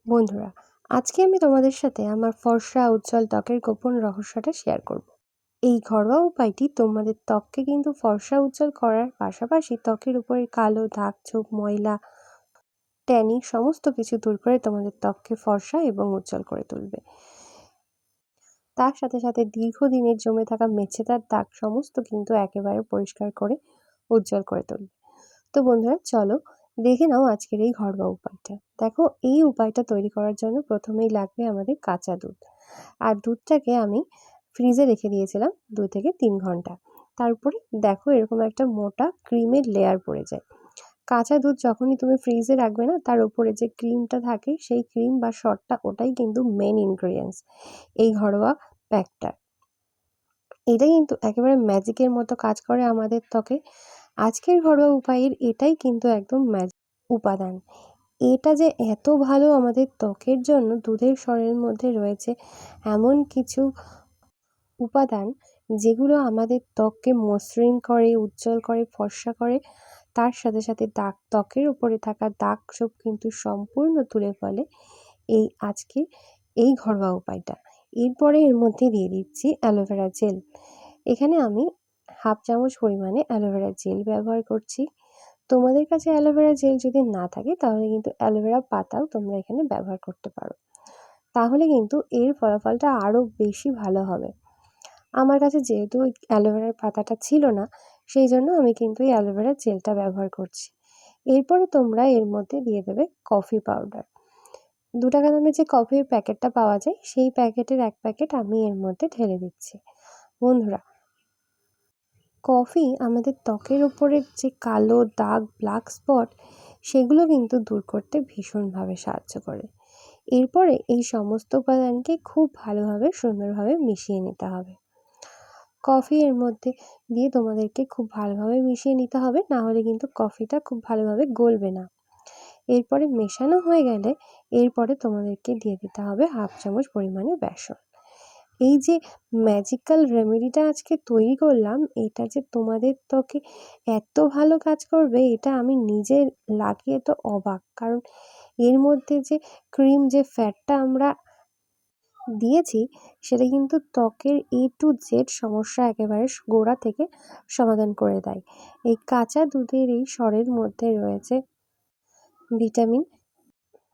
বন্ধুরা, আজকে আমি তোমাদের সাথে আমার ফর্সা উজ্জ্বল ত্বকের গোপন রহস্যটা শেয়ার করব। এই ঘরোয়া উপায়টি তোমাদের ত্বককে কিন্তু ফর্সা উজ্জ্বল করার পাশাপাশি ত্বকের উপরে কালো দাগ ছোপ ময়লা ট্যানিং সমস্ত কিছু দূর করে তোমাদের ত্বককে ফর্সা এবং উজ্জ্বল করে তুলবে। তার সাথে সাথে দীর্ঘদিনের জমে থাকা মেছেদার দাগ সমস্ত কিন্তু একেবারে পরিষ্কার করে উজ্জ্বল করে তুলবে। তো বন্ধুরা, চলো দেখে নাও আজকের এই ঘরোয়া উপায়টা। দেখো, এই উপায়টা তৈরি করার জন্য প্রথমেই লাগবে আমাদের কাঁচা দুধ। আর দুধটাকে আমি ফ্রিজে রেখে দিয়েছিলাম 2 থেকে 3 ঘন্টা। তার উপরে দেখো এরকম একটা মোটা ক্রিমের লেয়ার পড়ে যায়। কাঁচা দুধ যখনই তুমি ফ্রিজে রাখবে না, তার উপরে যে ক্রিমটা থাকে সেই ক্রিম বা সরটা ওটাই কিন্তু মেন ইনগ্রিডিয়েন্টস এই ঘরোয়া প্যাকটার। এটা কিন্তু একেবারে ম্যাজিকের মতো কাজ করে আমাদের ত্বকে। আজকের ঘরোয়া উপায়ের এটাই কিন্তু একদম ম্যাজিক উপাদান। এটা যে এত ভালো আমাদের ত্বকের জন্য, দুধের স্বরের মধ্যে রয়েছে এমন কিছু উপাদান যেগুলো আমাদের ত্বককে মসৃণ করে, উজ্জ্বল করে, ফর্সা করে। তার সাথে সাথে ত্বকের উপরে থাকা দাগ ছোপ কিন্তু সম্পূর্ণ তুলে ফেলে আজকের এই ঘরোয়া উপায়টা। এরপরে এর মধ্যে দিয়ে দিচ্ছি অ্যালোভেরা জেল। এখানে আমি 1/2 চামচ পরিমাণে অ্যালোভেরা জেল ব্যবহার করছি। তোমাদের কাছে অ্যালোভেরা জেল যদি না থাকে তাহলে কিন্তু অ্যালোভেরা পাতাও তোমরা এখানে ব্যবহার করতে পারো। তাহলে কিন্তু এর ফলাফলটা আরও বেশি ভালো হবে। আমার কাছে যেহেতু ওই অ্যালোভেরার পাতাটা ছিল না, সেই জন্য আমি কিন্তু এই অ্যালোভেরা জেলটা ব্যবহার করছি। এরপরে তোমরা এর মধ্যে দিয়ে দেবে কফি পাউডার। 2 টাকা দামের যে কফির প্যাকেটটা পাওয়া যায়, সেই প্যাকেটের 1 প্যাকেট আমি এর মধ্যে ঢেলে দিচ্ছি। বন্ধুরা, কফি আমাদের ত্বকের ওপরের যে কালো দাগ ব্ল্যাক স্পট সেগুলো কিন্তু দূর করতে ভীষণভাবে সাহায্য করে। এরপরে এই সমস্ত উপাদানকে খুব ভালোভাবে সুন্দরভাবে মিশিয়ে নিতে হবে। কফি এর মধ্যে দিয়ে তোমাদেরকে খুব ভালোভাবে মিশিয়ে নিতে হবে, না হলে কিন্তু কফিটা খুব ভালোভাবে গলবে না। এরপরে মেশানো হয়ে গেলে এরপরে তোমাদেরকে দিয়ে দিতে হবে 1/2 চামচ পরিমাণে বেসন। এই যে ম্যাজিক্যাল রেমেডিটা আজকে তৈরি করলাম, এটা যে তোমাদের ত্বকে এত ভালো কাজ করবে এটা আমি নিজে লাগিয়ে তো অবাক। কারণ এর মধ্যে যে ক্রিম যে ফ্যাটটা আমরা দিয়েছি সেটা কিন্তু ত্বকের A to Z সমস্যা একেবারে গোড়া থেকে সমাধান করে দেয়। এই কাঁচা দুধের এই সরের মধ্যে রয়েছে vitamin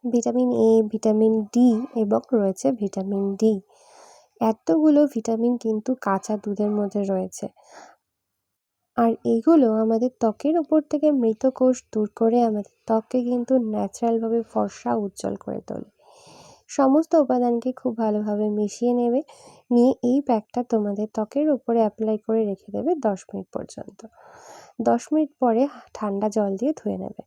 vitamin A, vitamin D এবং রয়েছে ভিটামিন D। এতগুলো ভিটামিন কিন্তু কাঁচা দুধের মধ্যে রয়েছে। আর এগুলো আমাদের ত্বকের উপর থেকে মৃত কোষ দূর করে আমাদের ত্বককে কিন্তু ন্যাচারালভাবে ফর্সা উজ্জ্বল করে তোলে। সমস্ত উপাদানকে খুব ভালোভাবে মিশিয়ে নেবে। নিয়ে এই প্যাকটা তোমাদের ত্বকের উপরে অ্যাপ্লাই করে রেখে দেবে 10 মিনিট পর্যন্ত। 10 মিনিট পরে ঠান্ডা জল দিয়ে ধুয়ে নেবে।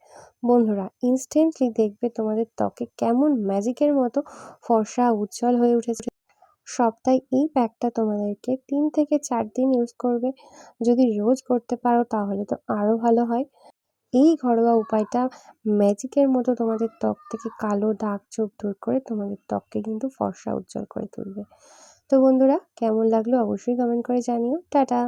বন্ধুরা, ইনস্ট্যান্টলি দেখবে তোমাদের ত্বকে কেমন ম্যাজিকের মতো ফর্সা উজ্জ্বল হয়ে উঠেছে। সপ্তাহে এই প্যাকটা তোমাদেরকে 3 থেকে 4 দিন ইউজ করবে। যদি রোজ করতে পারো তাহলে তো আরও ভালো হয়। এই ঘরোয়া উপায়টা ম্যাজিকের মতো তোমাদের ত্বক থেকে কালো দাগ ছোপ দূর করে তোমাদের ত্বককে কিন্তু ফর্সা উজ্জ্বল করে তুলবে। তো বন্ধুরা, কেমন লাগলো অবশ্যই কমেন্ট করে জানিও। টাটা।